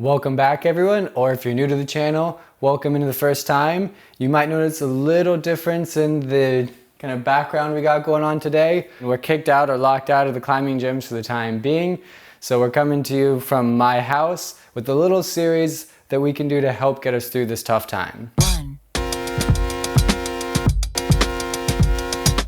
Welcome back everyone, or if you're new to the channel, welcome into the first time. You might notice a little difference in the kind of background we got going on today. We're kicked out or locked out of the climbing gyms for the time being. So we're coming to you from my house with a little series that we can do to help get us through this tough time.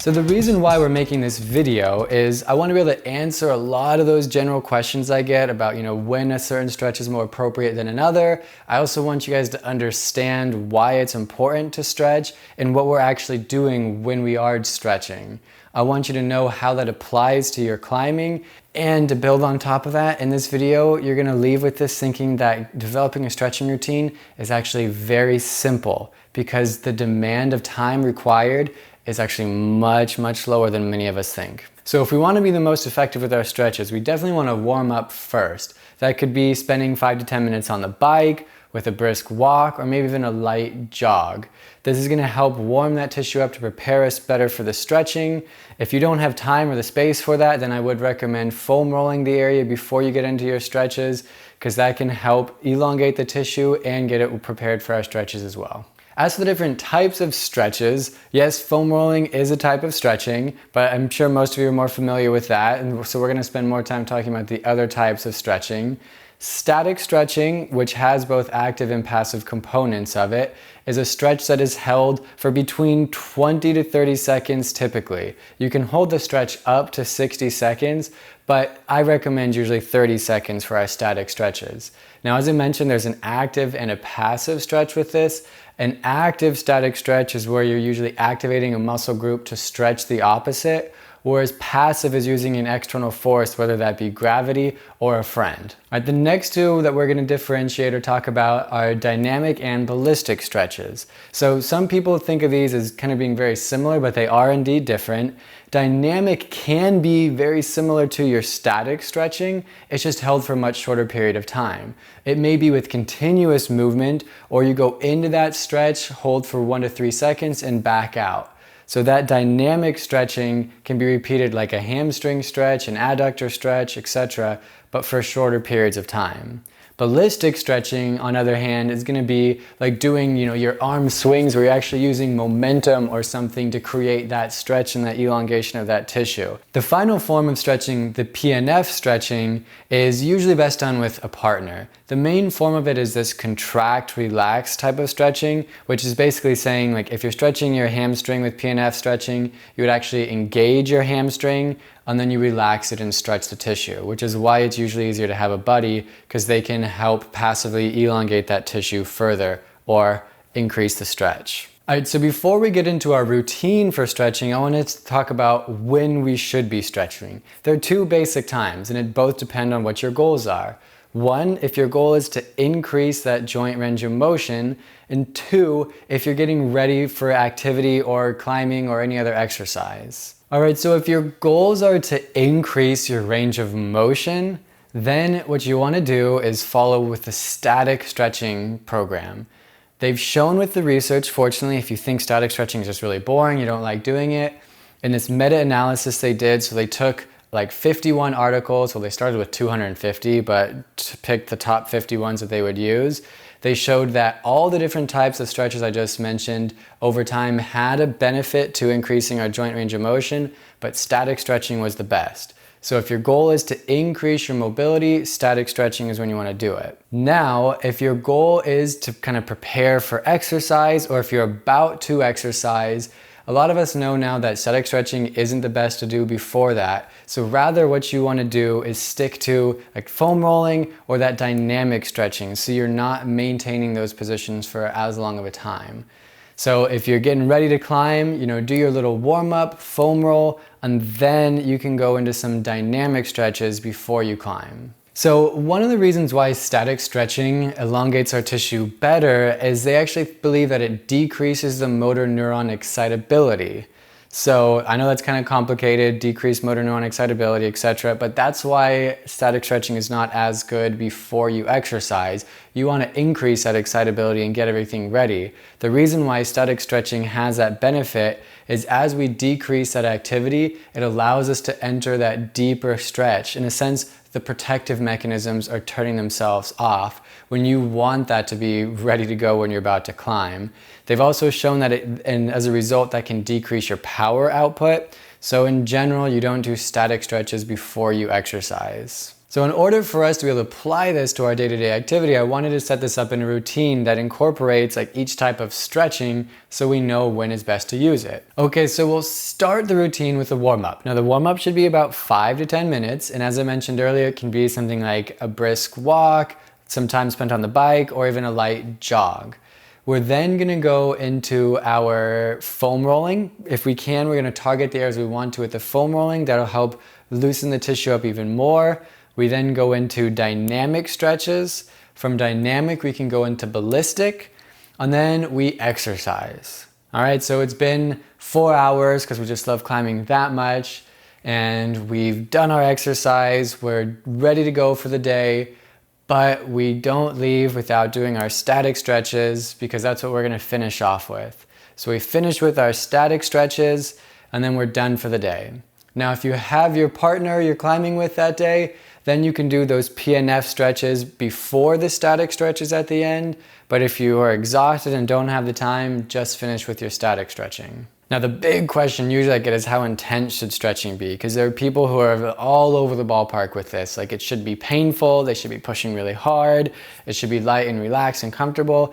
So the reason why we're making this video is I want to be able to answer a lot of those general questions I get about, when a certain stretch is more appropriate than another. I also want you guys to understand why it's important to stretch and what we're actually doing when we are stretching. I want you to know how that applies to your climbing, and to build on top of that, in this video, you're going to leave with this thinking that developing a stretching routine is actually very simple because the demand of time required is actually much lower than many of us think. So if we want to be the most effective with our stretches, we definitely want to warm up first. That could be spending 5 to 10 minutes on the bike, with a brisk walk, or maybe even a light jog. This is going to help warm that tissue up to prepare us better for the stretching. If you don't have time or the space for that, then I would recommend foam rolling the area before you get into your stretches, because that can help elongate the tissue and get it prepared for our stretches as well. As for the different types of stretches, yes, foam rolling is a type of stretching, but I'm sure most of you are more familiar with that, and so we're going to spend more time talking about the other types of stretching. Static stretching, which has both active and passive components of it, is a stretch that is held for between 20 to 30 seconds typically. You can hold the stretch up to 60 seconds, but I recommend usually 30 seconds for our static stretches. Now, as I mentioned, there's an active and a passive stretch with this. An active static stretch is where you're usually activating a muscle group to stretch the opposite, whereas passive is using an external force, whether that be gravity or a friend. All right, the next two that we're going to differentiate or talk about are dynamic and ballistic stretches. So some people think of these as kind of being very similar, but they are indeed different. Dynamic can be very similar to your static stretching, it's just held for a much shorter period of time. It may be with continuous movement, or you go into that stretch, hold for 1 to 3 seconds, and back out. So that dynamic stretching can be repeated like a hamstring stretch, an adductor stretch, etc., but for shorter periods of time. Ballistic stretching, on the other hand, is going to be like doing, your arm swings where you're actually using momentum or something to create that stretch and that elongation of that tissue. The final form of stretching, the PNF stretching, is usually best done with a partner. The main form of it is this contract, relax type of stretching, which is basically saying, like, if you're stretching your hamstring with PNF stretching, you would actually engage your hamstring and then you relax it and stretch the tissue, which is why it's usually easier to have a buddy, because they can help passively elongate that tissue further or increase the stretch. All right, so before we get into our routine for stretching, I want to talk about when we should be stretching. There are two basic times, and it both depend on what your goals are. One, if your goal is to increase that joint range of motion, and two, if you're getting ready for activity or climbing or any other exercise. All right, so if your goals are to increase your range of motion, then what you want to do is follow with the static stretching program. They've shown with the research, fortunately, if you think static stretching is just really boring, you don't like doing it, in this meta-analysis they did, so they took like 51 articles, well they started with 250, but picked the top 50 ones that they would use. They showed that all the different types of stretches I just mentioned over time had a benefit to increasing our joint range of motion, but static stretching was the best. So if your goal is to increase your mobility, static stretching is when you want to do it. Now, if your goal is to kind of prepare for exercise, or if you're about to exercise, a lot of us know now that static stretching isn't the best to do before that. So rather what you want to do is stick to like foam rolling or that dynamic stretching, so you're not maintaining those positions for as long of a time. So if you're getting ready to climb, do your little warm up, foam roll, and then you can go into some dynamic stretches before you climb. So one of the reasons why static stretching elongates our tissue better is they actually believe that it decreases the motor neuron excitability. So I know that's kind of complicated, decreased motor neuron excitability, etc., but that's why static stretching is not as good before you exercise. You want to increase that excitability and get everything ready. The reason why static stretching has that benefit is as we decrease that activity, it allows us to enter that deeper stretch. In a sense, the protective mechanisms are turning themselves off when you want that to be ready to go when you're about to climb. They've also shown that and as a result, that can decrease your power output. So in general, you don't do static stretches before you exercise. So in order for us to be able to apply this to our day-to-day activity, I wanted to set this up in a routine that incorporates like each type of stretching so we know when is best to use it. Okay, so we'll start the routine with a warm-up. Now the warm-up should be about 5 to 10 minutes. And as I mentioned earlier, it can be something like a brisk walk, some time spent on the bike, or even a light jog. We're then gonna go into our foam rolling. If we can, we're gonna target the areas we want to with the foam rolling. That'll help loosen the tissue up even more. We then go into dynamic stretches. From dynamic, we can go into ballistic, and then we exercise. All right, so it's been 4 hours because we just love climbing that much, and we've done our exercise. We're ready to go for the day, but we don't leave without doing our static stretches because that's what we're gonna finish off with. So we finish with our static stretches, and then we're done for the day. Now, if you have your partner you're climbing with that day, then you can do those PNF stretches before the static stretches at the end. But if you are exhausted and don't have the time, just finish with your static stretching. Now, the big question usually I get is how intense should stretching be? Because there are people who are all over the ballpark with this. Like it should be painful, they should be pushing really hard, it should be light and relaxed and comfortable.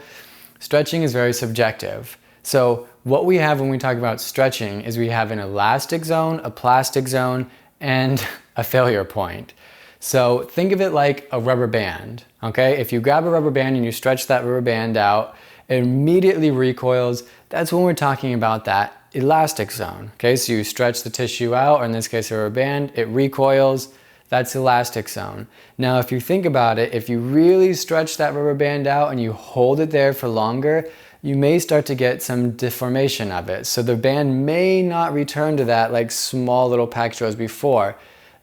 Stretching is very subjective. So what we have when we talk about stretching is we have an elastic zone, a plastic zone, and a failure point. So think of it like a rubber band, okay? If you grab a rubber band and you stretch that rubber band out, it immediately recoils. That's when we're talking about that elastic zone, okay? So you stretch the tissue out, or in this case a rubber band, it recoils, that's elastic zone. Now if you think about it, if you really stretch that rubber band out and you hold it there for longer, you may start to get some deformation of it. So the band may not return to that like small little package was before.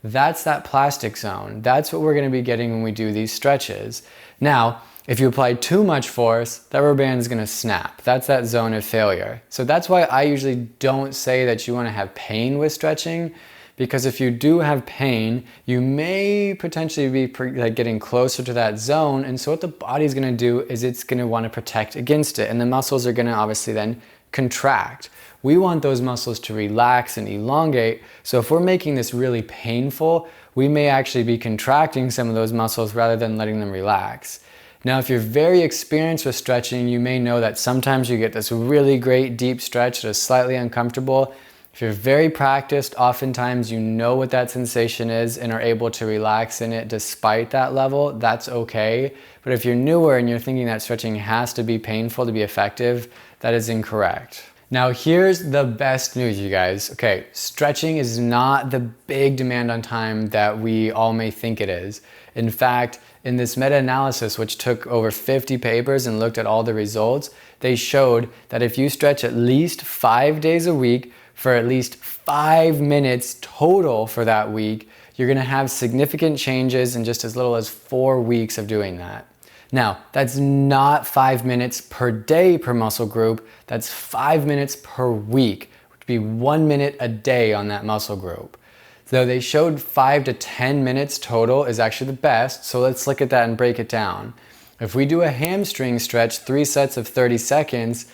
That's that plastic zone. That's what we're gonna be getting when we do these stretches. Now, if you apply too much force, that rubber band is gonna snap. That's that zone of failure. So that's why I usually don't say that you wanna have pain with stretching, because if you do have pain, you may potentially be getting closer to that zone. And so what the body's gonna do is it's gonna wanna protect against it. And the muscles are gonna obviously then contract. We want those muscles to relax and elongate. So if we're making this really painful, we may actually be contracting some of those muscles rather than letting them relax. Now, if you're very experienced with stretching, you may know that sometimes you get this really great deep stretch that is slightly uncomfortable. If you're very practiced, oftentimes you know what that sensation is and are able to relax in it despite that level. That's okay. But if you're newer and you're thinking that stretching has to be painful to be effective, that is incorrect. Now here's the best news, you guys. Okay, stretching is not the big demand on time that we all may think it is. In fact, in this meta-analysis, which took over 50 papers and looked at all the results, they showed that if you stretch at least 5 days a week for at least 5 minutes total for that week, you're gonna have significant changes in just as little as 4 weeks of doing that. Now, that's not 5 minutes per day per muscle group, that's 5 minutes per week, which would be 1 minute a day on that muscle group. So they showed 5 to 10 minutes total is actually the best, so let's look at that and break it down. If we do a hamstring stretch, 3 sets of 30 seconds,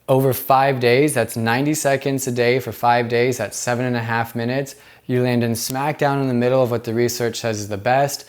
over 5 days, that's 90 seconds a day for 5 days, that's 7.5 minutes. You land in smack down in the middle of what the research says is the best.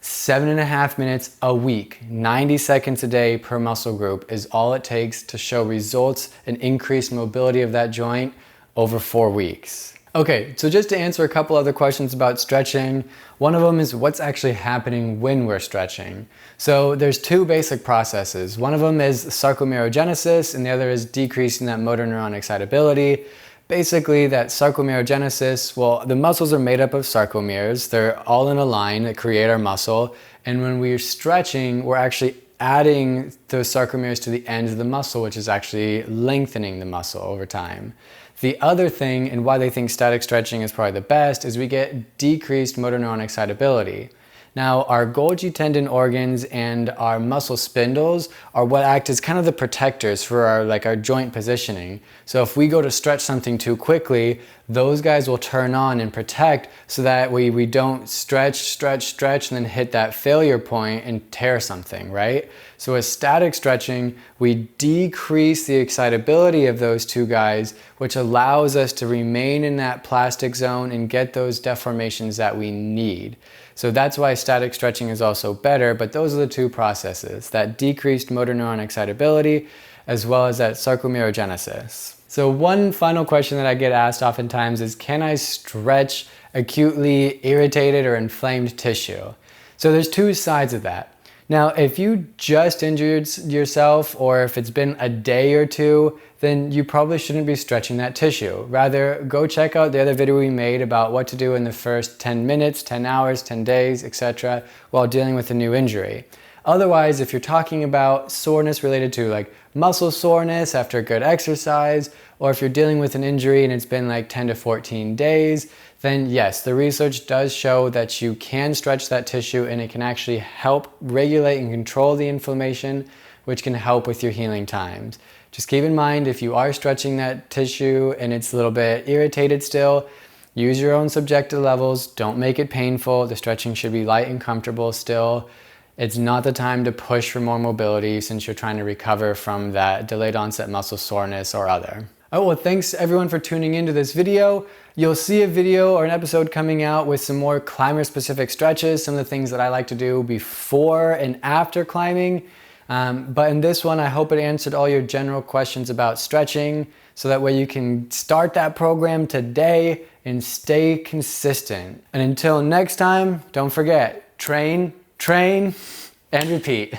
7.5 minutes a week, 90 seconds a day per muscle group is all it takes to show results and increased mobility of that joint over 4 weeks. Okay, so just to answer a couple other questions about stretching, one of them is what's actually happening when we're stretching. So there's 2 basic processes. One of them is sarcomerogenesis and the other is decreasing that motor neuron excitability. Basically, that sarcomerogenesis, well, the muscles are made up of sarcomeres. They're all in a line that create our muscle. And when we're stretching, we're actually adding those sarcomeres to the ends of the muscle, which is actually lengthening the muscle over time. The other thing, and why they think static stretching is probably the best, is we get decreased motor neuron excitability. Now, our Golgi tendon organs and our muscle spindles are what act as kind of the protectors for our joint positioning. So if we go to stretch something too quickly, those guys will turn on and protect so that we don't stretch, and then hit that failure point and tear something, right? So with static stretching, we decrease the excitability of those two guys, which allows us to remain in that plastic zone and get those deformations that we need. So that's why static stretching is also better, but those are the two processes, that decreased motor neuron excitability as well as that sarcomerogenesis. So one final question that I get asked oftentimes is, can I stretch acutely irritated or inflamed tissue? So there's two sides of that. Now, if you just injured yourself or if it's been a day or two, then you probably shouldn't be stretching that tissue. Rather, go check out the other video we made about what to do in the first 10 minutes, 10 hours, 10 days, etc. while dealing with a new injury. Otherwise, if you're talking about soreness related to like muscle soreness after a good exercise, or if you're dealing with an injury and it's been like 10 to 14 days, then yes, the research does show that you can stretch that tissue and it can actually help regulate and control the inflammation, which can help with your healing times. Just keep in mind, if you are stretching that tissue and it's a little bit irritated still, use your own subjective levels. Don't make it painful. The stretching should be light and comfortable still. It's not the time to push for more mobility since you're trying to recover from that delayed onset muscle soreness or other. Oh, well, thanks everyone for tuning into this video. You'll see a video or an episode coming out with some more climber specific stretches, some of the things that I like to do before and after climbing. But in this one, I hope it answered all your general questions about stretching, so that way you can start that program today and stay consistent. And until next time, don't forget, train, and repeat.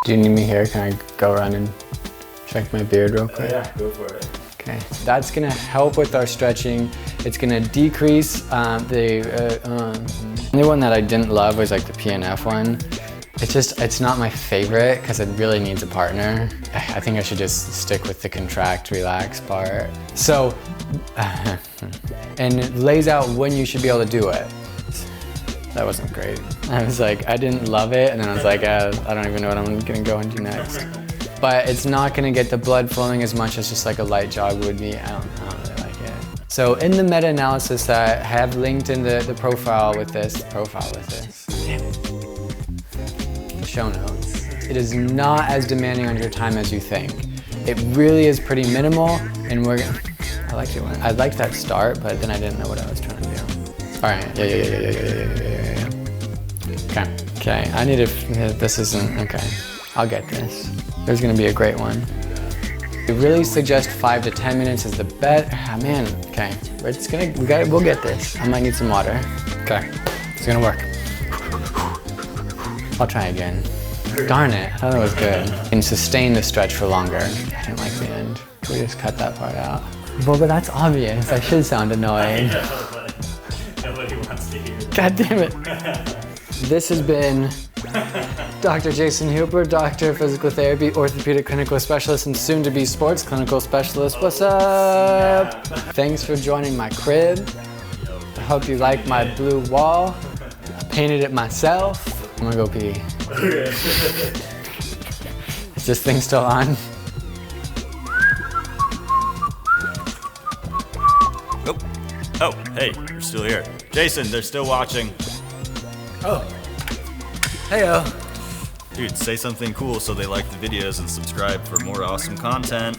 Do you need me here? Can I go around and check my beard real quick? Yeah, go for it. Okay, that's gonna help with our stretching. It's gonna decrease the only one that I didn't love was like the PNF one. It's not my favorite because it really needs a partner. I think I should just stick with the contract, relax part. So, and it lays out when you should be able to do it. That wasn't great. I was like, I didn't love it, and then I was like, I don't even know what I'm gonna go and do next. But it's not gonna get the blood flowing as much as just like a light jog would be. I don't really like it. So in the meta-analysis that I have linked in the profile with this, show notes, it is not as demanding on your time as you think. It really is pretty minimal, and I liked it I liked that start, but then I didn't know what I was trying to do. All right, yeah. Okay, I need to, this isn't, okay. I'll get this. There's gonna be a great one. I really suggest 5 to 10 minutes is the best. Man, okay. We'll get this. I might need some water. Okay, it's gonna work. I'll try again. Darn it, I thought it was good. And sustain the stretch for longer. I didn't like the end. Can we just cut that part out? Well, but that's obvious. I should sound annoying. Nobody wants to hear that. God damn it. This has been Dr. Jason Hooper, Doctor of Physical Therapy, Orthopedic Clinical Specialist, and soon to be Sports Clinical Specialist. What's up? Thanks for joining my crib. I hope you like my blue wall. I painted it myself. I'm gonna go pee. Is this thing still on? Oh, hey, you're still here. Jason, they're still watching. Oh. Heyo. Dude, say something cool so they like the videos and subscribe for more awesome content.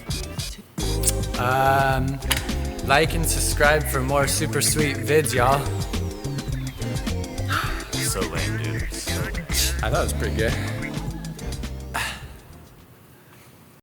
Like and subscribe for more super sweet vids, y'all. So lame, dude. I thought it was pretty good.